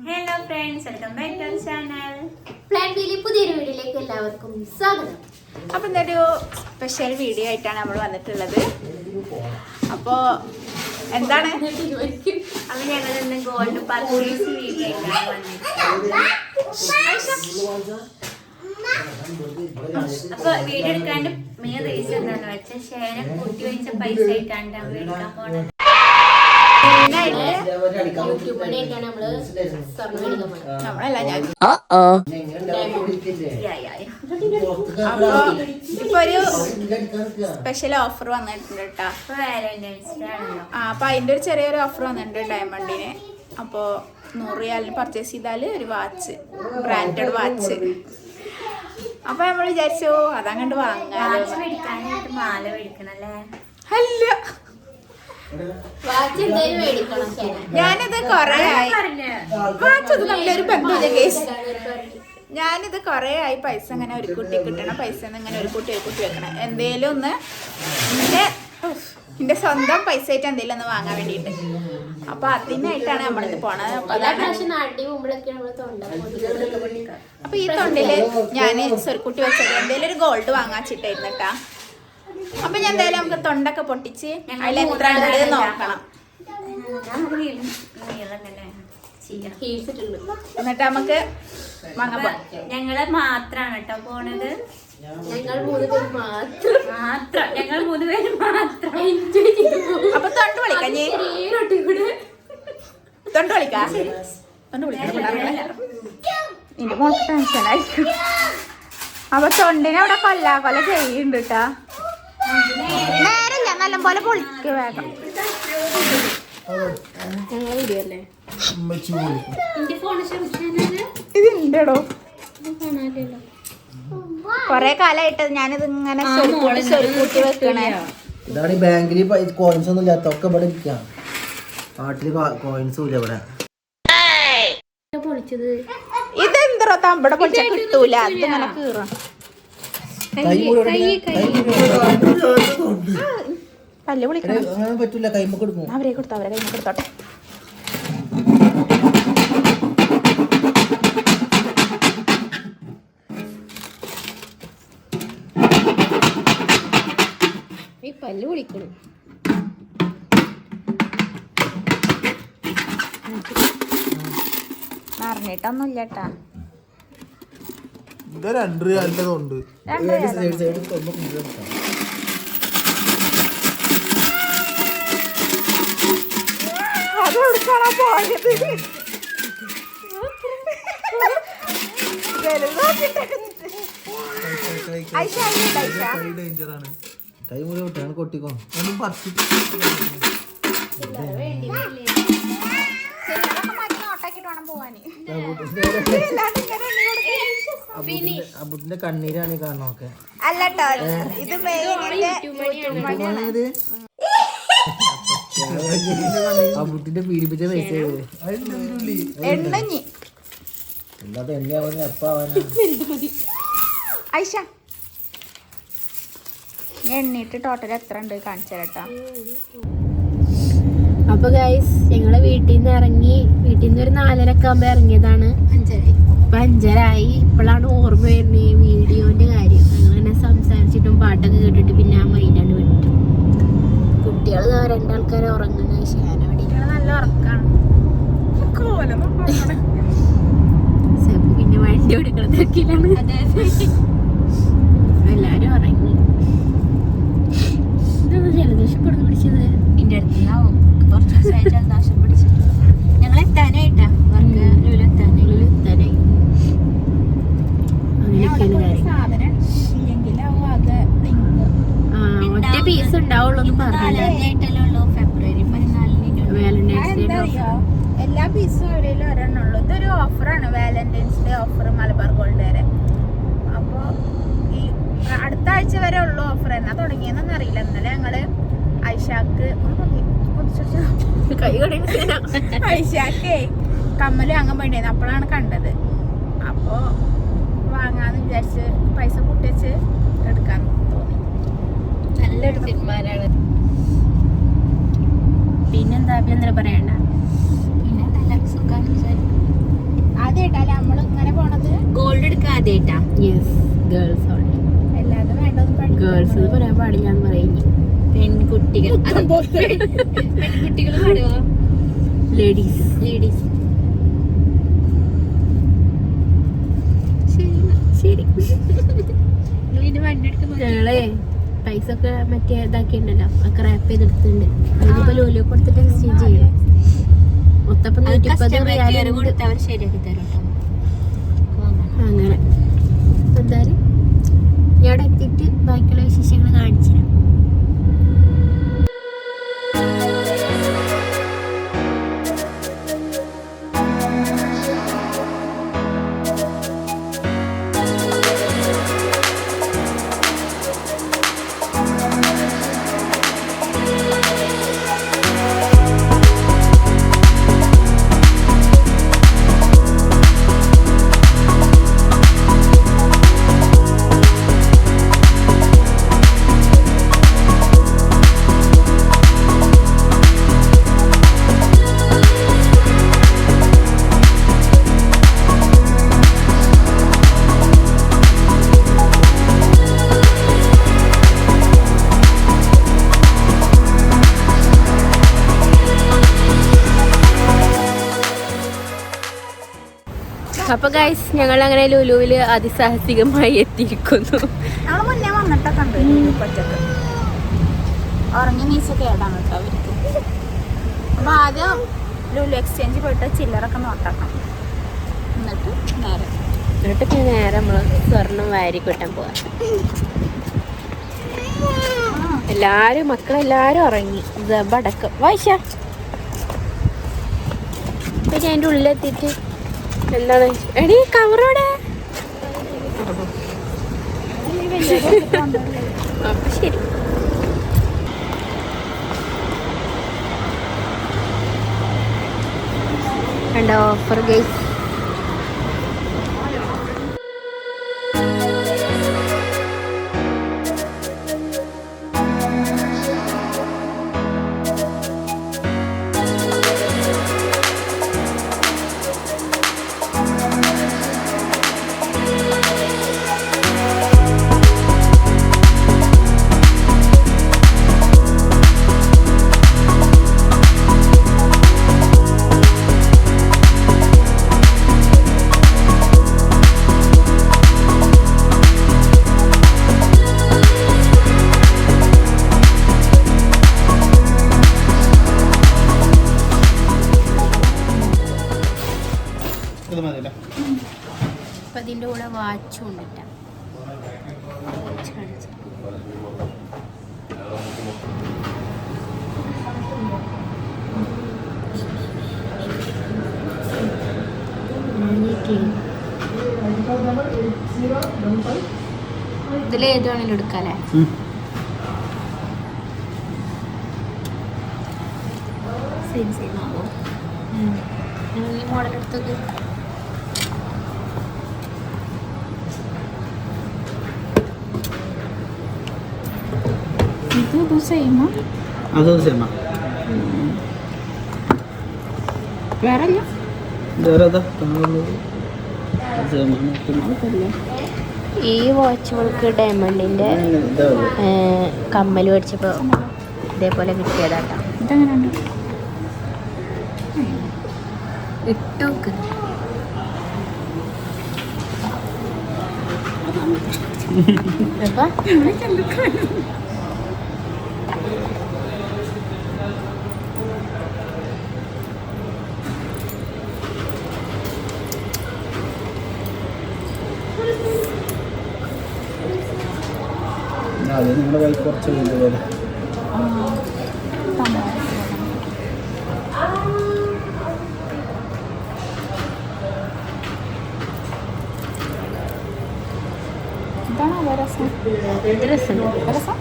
Hello friends, welcome back to channel. Plan ബിയിലെ പുതിയൊരു വീഡിയോയിലേക്ക് എല്ലാവർക്കും സ്വാഗതം. അപ്പം ഇന്നൊരു സ്പെഷ്യൽ വീഡിയോ ആയിട്ടാണ് നമ്മൾ വന്നിട്ടുള്ളത്. അപ്പോൾ എന്താണ് അപ്പൊ ഞങ്ങൾ ഇന്ന് ഗോൾഡ് പർച്ചേസ് വീഡിയോ ആയിട്ടാണ് വന്നിട്ടുള്ളത്. അപ്പൊ വീഡിയോ എടുക്കാണ്ട് മെയിൻ റീസൺ എന്താണെന്ന് വെച്ചാൽ ഷെയറെ കൂട്ടി വെച്ച പൈസ ആയിട്ടാണ് നമ്മൾ എടുക്കാൻ പോണത്. ഇപ്പൊ ഒരു സ്പെഷ്യൽ ഓഫർ വന്നിട്ടുണ്ട് കേട്ടോ. അപ്പൊ അതിന്റെ ഒരു ചെറിയൊരു ഓഫർ വന്നിട്ടുണ്ട് ഡയമണ്ടിന്. അപ്പൊ 100 റിയാലിന് പർച്ചേസ് ചെയ്താല് ഒരു വാച്ച്, ബ്രാൻഡഡ് വാച്ച്. അപ്പൊ നമ്മൾ വിചാരിച്ചു അതങ്ങോട്ട് വാങ്ങാൻ. മാല മേടിക്കണല്ലേ? അല്ല, ഞാനിത് കൊറേ ആയി വാച്ചത് നല്ലൊരു ബന്ധമില്ല കേസ്. ഞാനിത് കൊറേ ആയി പൈസ ഇങ്ങനെ ഒരു കുട്ടി കിട്ടണം, പൈസ ഇങ്ങനെ ഒരു കുട്ടി വെക്കണം. എന്തേലും ഒന്ന് എന്റെ സ്വന്തം പൈസ ആയിട്ട് എന്തെങ്കിലും ഒന്ന് വാങ്ങാൻ വേണ്ടിട്ട്. അപ്പൊ അതിനായിട്ടാണ് നമ്മളിത് പോണത്. അപ്പൊ ഈ തൊണ്ടില് ഞാന് സ്വരുക്കുട്ടി വെച്ചത് എന്തേലും ഒരു ഗോൾഡ് വാങ്ങാച്ചിട്ടായിരുന്നു കേട്ടാ. അപ്പൊ ഞാൻ എന്തായാലും നമുക്ക് തൊണ്ടൊക്കെ പൊട്ടിച്ച് അതിൽ എത്ര ഉണ്ട് നോക്കണം. എന്നിട്ട് നമുക്ക് ഞങ്ങള് മാത്രാണ് കേട്ടോ പോണത്. ഞങ്ങൾ 3 പേര് മാത്രം. ഞങ്ങൾ 3 പേര് മാത്രം. അപ്പൊ തൊണ്ട് വിളിക്കാം. തൊണ്ട് വിളിക്കാം. എന്റെ മോൾക്ക് ടെൻഷനായിരിക്കും. അപ്പൊ തൊണ്ടിനെ അവിടെ കൊല്ല ചെയ്യുന്നുണ്ട് കേട്ടാ. നേരല്ല, നല്ലപോലെ പൊളിക്ക വേഗം. ഇതിണ്ടോ കൊറേ കാലായിട്ട് ഞാനിത് ഇങ്ങനെ സ്വരുക്കൂട്ടി വെക്കണേ. ഇതാണ് ബാങ്കിൽ കോയിൻസ് ഒന്നും ഇല്ലാത്ത ഒക്കെ ഇവിടെ ഇരിക്കാം. നാട്ടില് കോയിൻസും ഇല്ല ഇവിടെ. ഇതെന്തോ തമ്പടെ പൊളിച്ച കിട്ടൂല, അതിങ്ങനെ കീറാം. പല്ല് വിളിക്കണം പറ്റൂല, കൈമ കൊടുക്കും. അവരെ കൊടുത്തോ, അവരെ കൈമ കൊടുത്തോട്ടെ. പല്ല് വിളിക്കണം. അറിഞ്ഞിട്ടൊന്നുമില്ല കേട്ടാ. ഇത് 2 റിയാലിന്റെതുണ്ട്. അത് എടുക്കാനാ പോയത്. കൈ മുറി വിട്ടാണ് കൊട്ടിക്കോ. ഒന്നും പറിച്ചിട്ട് അബുട്ടിന്റെ കണ്ണീരാണ് കാണുന്നൊക്കെ. അല്ലട്ടോ, ഇത് അബുട്ടിന്റെ പീഡിപ്പിച്ച പൈസ എണ്ണഞ്ഞി അല്ലാതെ എന്നെ അവന് എപ്പ അവനാ ഐഷ എണ്ണിട്ട് ടോട്ടൽ എത്ര ഉണ്ട് കാണിച്ചു തരട്ടാ. അപ്പൊ ഗൈസ്, ഞങ്ങള് വീട്ടിൽ നിന്ന് ഇറങ്ങി. വീട്ടിൽ നിന്ന് ഒരു 4:30 ആകുമ്പോ ഇറങ്ങിയതാണ്. 5:30 ഇപ്പോഴാണ് ഓർമ്മ വരുന്നത് വീഡിയോന്റെ കാര്യം. അങ്ങനെ സംസാരിച്ചിട്ടും പാട്ടൊക്കെ കേട്ടിട്ട് പിന്നെ ആ മൈൻഡാണ് വിട്ടു. കുട്ടികൾ 2 ആൾക്കാരെ ഉറങ്ങുന്ന നല്ല ഉറക്കാണ്. പിന്നെ വണ്ടി കൊടുക്കണ തിരക്കിലാണ്. എല്ലാരും ഉറങ്ങി. ജലദോഷം കൊടുത്ത് പിടിച്ചത് എന്റെ അടുത്തുണ്ടാവും. കുറച്ച് ദിവസമായി ജലദോഷം പിടിച്ചിട്ട്. ഞങ്ങൾ എത്താനായിട്ടാ അവർക്ക് ലുലെത്താനായി. ഒറ്റ പീസ് ഉണ്ടാവുള്ളൂ ആയിട്ടല്ലോ ഫെബ്രുവരി 14 എല്ലാ പീസും ഒരേലും ഒരെണ്ണുള്ളൂ. ഇതൊരു ഓഫറാണ്, Valentine's day offer, Malabar gold വരെ. അപ്പൊ ഈ അടുത്ത ആഴ്ച വരെ ഉള്ളു ഓഫർ. എന്നാ തുടങ്ങിയെന്നൊന്നും അറിയില്ല. ഇന്നലെ ഞങ്ങള് ഐഷാക്ക് ഐഷാക്കേ കമ്മല് വാങ്ങാൻ വേണ്ടിയായിരുന്നു. അപ്പോഴാണ് കണ്ടത്. അപ്പൊ വാങ്ങാന്ന് വിചാരിച്ച് പൈസ കൂട്ടിവെച്ച് എടുക്കാൻ തോന്നി. നല്ലൊരു തീരുമാനമാണ്. പിന്നെന്താ പറയണ്ട. പിന്നെ സുഖം ആദ്യമായിട്ടാ യെസ് ഗേൾസ് ഓൺലി. എല്ലാതും വേണ്ടതും ഗേൾസ് എന്ന് പറയാൻ പാടില്ല എന്ന് പറയുന്നു. പെൺകുട്ടികൾ പെൺകുട്ടികൾ പാടുവോ? ലേഡീസ് ശരി. ഞങ്ങളെ പൈസ ഒക്കെ മറ്റേ ഇതാക്കിണ്ടല്ലോ, ഒക്കെ റാപ്പ് ചെയ്തെടുത്തിട്ടുണ്ട്. അതിനിപ്പോ ലോലിയോ കൊടുത്തിട്ട് എക്സ്ചേഞ്ച് ചെയ്യണം. മൊത്തപ്പം 130 റിയാൽ കൊടുത്ത് അവർ ശരിയാക്കി തരും കേട്ടോ. അങ്ങനെ. എന്തായാലും ഞാൻ അവിടെ എത്തിയിട്ട് ബാക്കിയുള്ള വിശേഷങ്ങൾ കാണിച്ചു തരാം. അപ്പൊ ഗൈസ് ഞങ്ങൾ അങ്ങനെ ലുലുവില് അതിസാഹസികമായി എത്തിയിരിക്കുന്നു. ഞങ്ങൾ മുന്നേ വന്നിട്ടൊക്കെ ഉണ്ട് പച്ചക്ക് ഉറങ്ങി നീച്ചൊക്കെ ഏതാണ് കേട്ടോ അവർക്ക്. അപ്പൊ ആദ്യം ലുലു എക്സ്ചേഞ്ച് പോയിട്ട് ചില്ലറൊക്കെ നോട്ടാക്കാം, എന്നിട്ട് പിന്നെ നേരെ നമ്മള് സ്വർണം വാരി കിട്ടാൻ പോവാ. എല്ലാരും മക്കളെല്ലാരും ഉറങ്ങി. അടക്കം വായിച്ച പിന്നെ അതിന്റെ ഉള്ളിലെത്തിയിട്ട് എന്താണ് എടീ കവറോടെ. അപ്പൊ ശരി. കണ്ടോ ഓഫർ ഗൈസ്. അപ്പൊ അതിന്റെ കൂടെ വാച്ചും ഉണ്ടിട്ടാ. ഇതിലേത് വേണേലും എടുക്കാല്ലേ? സെയിം ആവോ? ഈ മോഡൽ എടുത്തത് ഇത് സെയിമാ? അതും സെയിമാ. വേറെ അല്ല ഈ വാച്ച് നമുക്ക് ഡയമണ്ടിന്റെ കമ്മൽ മേടിച്ചപ്പോ ഇതേപോലെ കിട്ടിയതാട്ടോ. ഇതെങ്ങനെയുണ്ട്? ഇട്ടോക്ക് അപ്പൊ അത് നിങ്ങളുടെ കൈ കുറച്ച് പോലെ ഇതാണ് രസം. രസം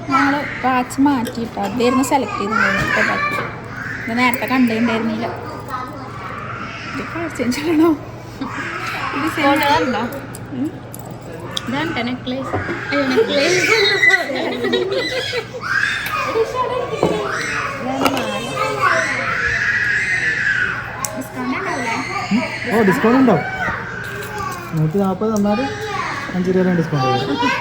ഞങ്ങൾ വാച്ച് മാറ്റിയിട്ടോ അതായിരുന്നു സെലക്ട് ചെയ്തിട്ടുണ്ടായിരുന്നു. ഇത് നേരത്തെ കണ്ടിട്ടുണ്ടായിരുന്നില്ല. ഇത് കളർ ചേഞ്ച് ആണോ? ഇത് ഉണ്ടോ? ഇതാണ് നെക്ലേസ്. ഓ ഡിസ്കൗണ്ട് ഉണ്ടോ? 140 തന്നാൽ 5 രൂപ ഡിസ്കൗണ്ട് ചെയ്യും.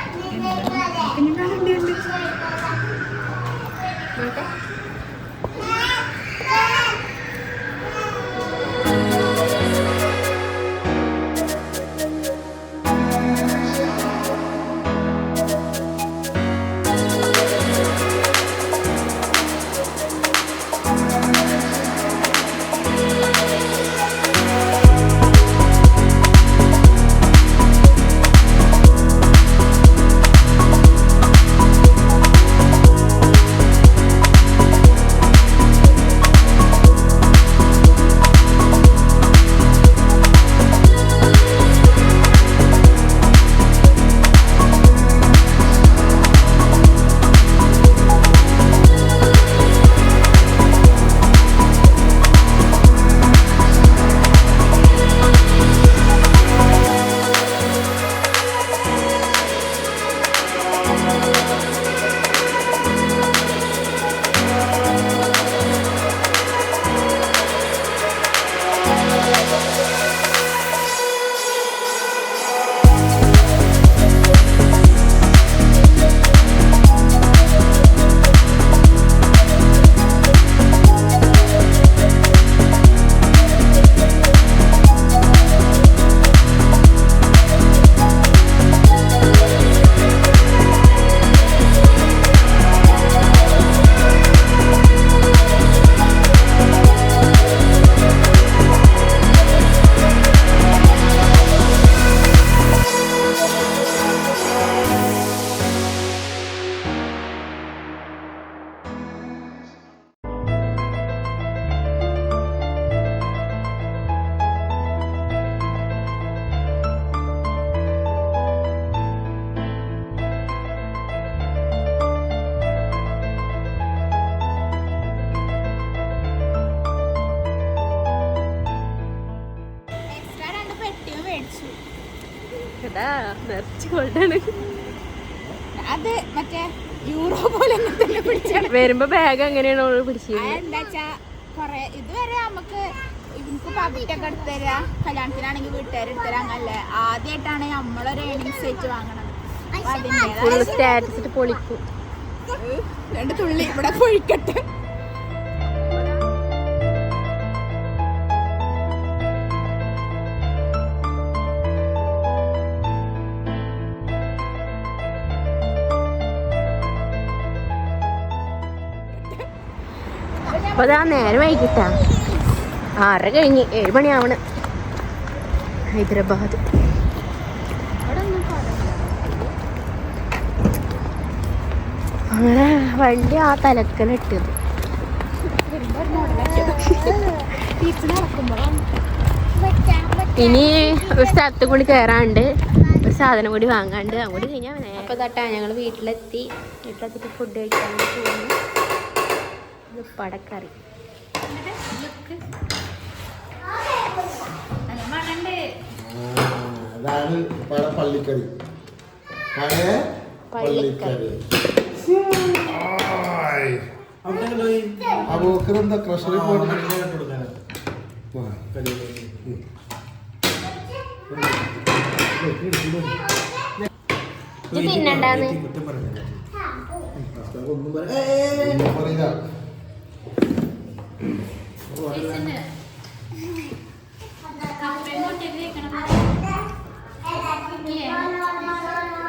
അത് മറ്റേ യൂറോ പോലെ വരുമ്പോ ബാഗ് എങ്ങനെയാണോ പിടിച്ചത്? എന്താച്ചാ കൊറേ ഇതുവരെ നമുക്ക് ഇവർക്ക് പകുതിയൊക്കെ എടുത്തരാ, കല്യാണത്തിനാണെങ്കിൽ വീട്ടുകാരെടുത്തരാ, അങ്ങനല്ലേ. ആദ്യമായിട്ടാണ് നമ്മളൊരു ഏണിംഗ് സെറ്റ് വാങ്ങണത്. സ്റ്റാറ്റസ് പൊളിക്കും. 2 തുള്ളി ഇവിടെ പൊഴിക്കട്ടെ. അപ്പൊ അതാ നേരം വൈകിട്ടാ 6:30 കഴിഞ്ഞ് 7 മണിയാവണം. ഹൈദരാബാദ് അങ്ങനെ വണ്ടി ആ തലക്കലിട്ടത്. ഇനി ഒരു സ്ഥലത്ത് കൂടി കയറാണ്ട് ഒരു സാധനം കൂടി വാങ്ങാണ്ട് അങ്ങോട്ട് കഴിഞ്ഞാൽ. അപ്പൊ തട്ടാ ഞങ്ങൾ വീട്ടിലെത്തിയിട്ട് ഫുഡ് കഴിക്കാൻ പോകുന്നു. പടക്കറി പള്ളിക്കറി പള്ളിക്കറി അബൂക്കറെന്താ ക്രഷറിൽ പോയിട്ട് തിന്നണ്ടാന്ന്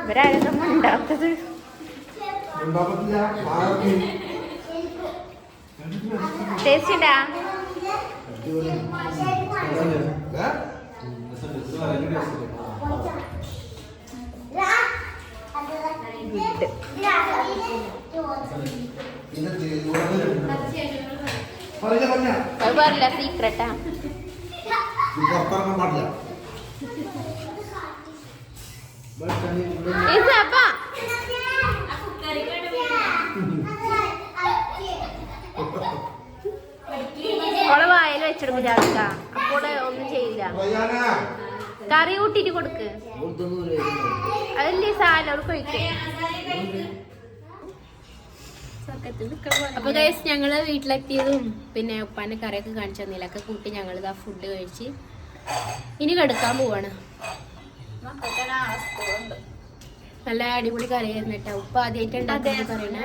ഇവരാരും ഉണ്ടാത്തത്. ടേസ്റ്റ് ഉണ്ടാ? അത് പറയില്ല, സീക്രട്ടാ. എതിരാക്ക അപ്പോൾ ഒന്നും ചെയ്യില്ല. കറി കൂട്ടിട്ട് കൊടുക്ക്. അതല്ലേ സാലം കഴിക്കേ. അപ്പൊ ഗൈസ് ഞങ്ങള് വീട്ടിലെത്തിയതും പിന്നെ ഉപ്പാന്റെ കറിയൊക്കെ കാണിച്ചു തന്നില്ല ഒക്കെ കൂട്ടി ഞങ്ങൾ ഇതാ ഫുഡ് കഴിച്ച് ഇനി കിടക്കാൻ പോവാണ്. നല്ല അടിപൊളി കറിയായിരുന്നു കേട്ടോ. ഉപ്പ ആദ്യമായിട്ട് ഉണ്ടാക്കുന്ന കറിയാണ്.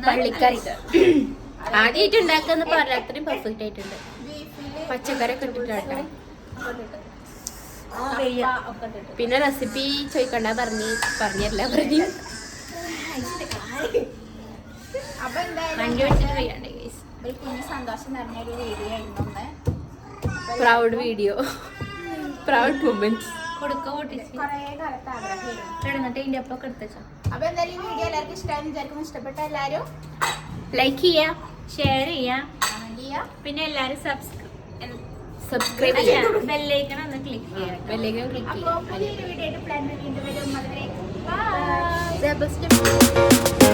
പള്ളിക്കറി ആദ്യമായിട്ട് ഉണ്ടാക്കാന്ന് പറഞ്ഞാൽ അത്രയും പെർഫെക്റ്റ് ആയിട്ടുണ്ട്. പച്ചക്കറിയൊക്കെ ഇട്ടിട്ടാട്ടോ. പിന്നെ റെസിപ്പി ചോദിക്കണ്ട പറഞ്ഞല്ല പറഞ്ഞു. അപ്പൊ എന്തായാലും വണ്ടി വെച്ചിട്ട് വയ്യാണ്ട് ഗൈസ്. ഒരു കുഞ്ഞ് സന്തോഷം നിറഞ്ഞൊരു വീഡിയോ ആയിരുന്നു ഒന്ന്. Proud video, proud moments. കുറേ കാലത്ത് ആഗ്രഹമായിരുന്നു. അപ്പൊ എന്തായാലും ഈ വീഡിയോ എല്ലാവർക്കും ഇഷ്ടമായെന്ന് വിചാരിക്കുന്നു. ഇഷ്ടപ്പെട്ട എല്ലാവരും ലൈക്ക് ചെയ്യാ, ഷെയർ ചെയ്യാ, കമന്റ് ചെയ്യാം. പിന്നെ എല്ലാരും സബ്സ്ക്രൈബ് ചെയ്യാ, ബെല്ലൈക്കൺ ഒന്ന് ക്ലിക്ക് ചെയ്യാം. ബെല്ലൈക്കൺ ക്ലിക്ക് അപ്പൊ പുതിയൊരു വീഡിയോ ആയിട്ട് പ്ലാൻ വീണ്ടും വരും. അതുവരെ ചെയ്യാം.